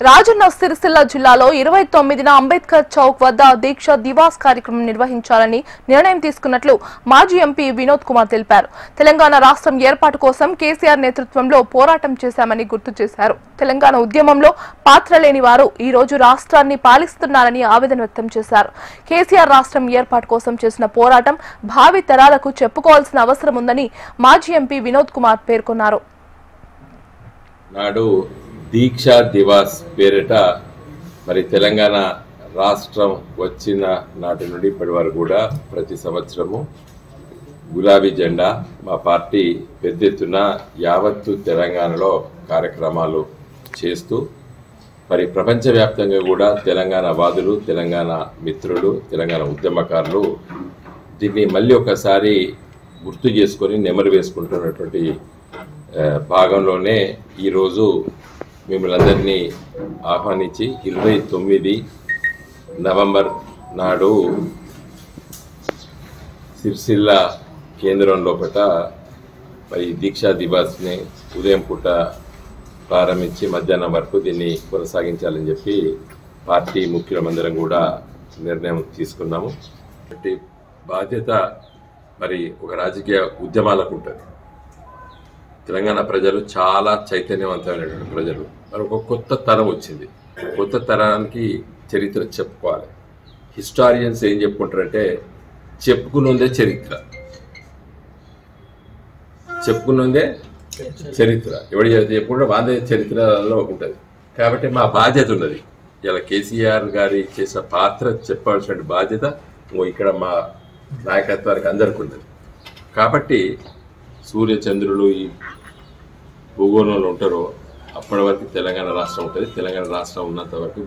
రాజన్న సిరిసిల్ల జిల్లాలో 29న అంబేద్కర్ చౌక్ వద్ద దీక్ష దివాస్ కార్యక్రమం నిర్వహించాలని నిర్ణయం తీసుకున్నట్లు మాజీ ఎంపీ వినోద్ కుమార్ తెలిపారు. తెలంగాణ రాష్ట్రం ఏర్పాటు కోసం కేసీఆర్ నేతృత్వంలో పోరాటం చేశామని గుర్తు చేశారు. తెలంగాణ ఉద్యమంలో పాత్ర లేని వారు ఈ రోజు రాష్ట్రాన్ని పాలిస్తున్నారని ఆవేదన వ్యక్తం చేశారు. కేసీఆర్ రాష్ట్రం ఏర్పాటు కోసం చేసిన పోరాటం భావి తరాలకు చెప్పుకోవాల్సిన అవసరం ఉందని మాజీ ఎంపీ వినోద్ కుమార్ పేర్కొన్నారు. దీక్షా దివాస్ పేరిట మరి తెలంగాణ రాష్ట్రం వచ్చిన నాటి నుండి ఇప్పటి వరకు కూడా ప్రతి సంవత్సరము గులాబీ జెండా మా పార్టీ పెద్ద ఎత్తున యావత్తు తెలంగాణలో కార్యక్రమాలు చేస్తూ మరి ప్రపంచవ్యాప్తంగా కూడా తెలంగాణ వాదులు, తెలంగాణ మిత్రులు, తెలంగాణ ఉద్యమకారులు దీన్ని మళ్ళీ ఒకసారి గుర్తు చేసుకొని నెమరు వేసుకుంటున్నటువంటి భాగంలోనే ఈరోజు మిమ్మల్ని అందరినీ ఆహ్వానించి 29 నవంబర్ నాడు సిరిసిల్ల కేంద్రం లోపల మరి దీక్షా దివాస్ని ఉదయం పూట ప్రారంభించి మధ్యాహ్నం వరకు దీన్ని కొనసాగించాలని చెప్పి పార్టీ ముఖ్యులమందరం కూడా నిర్ణయం తీసుకున్నాము. బాధ్యత మరి ఒక రాజకీయ ఉద్యమాలకు ఉంటుంది. తెలంగాణ ప్రజలు చాలా చైతన్యవంతమైనటువంటి ప్రజలు. మరి ఒక కొత్త తరం వచ్చింది. కొత్త తరానికి చరిత్ర చెప్పుకోవాలి. హిస్టారియన్స్ ఏం చెప్పుకుంటారంటే చెప్పుకున్నదే చరిత్ర, చెప్పుకున్నదే చరిత్ర. ఎవడు చెప్పుకుంటే వాందే చరిత్రలో ఉంటుంది. కాబట్టి మా బాధ్యత ఉన్నది. ఇలా కేసీఆర్ గారి చేసిన పాత్ర చెప్పాల్సిన బాధ్యత ఇక్కడ మా నాయకత్వానికి అందరికీ ఉన్నది. కాబట్టి సూర్యచంద్రులు ఈ భూగోళంలో ఉంటారో అప్పటి వరకు తెలంగాణ రాష్ట్రం ఉంటుంది. తెలంగాణ రాష్ట్రం ఉన్నంత వరకు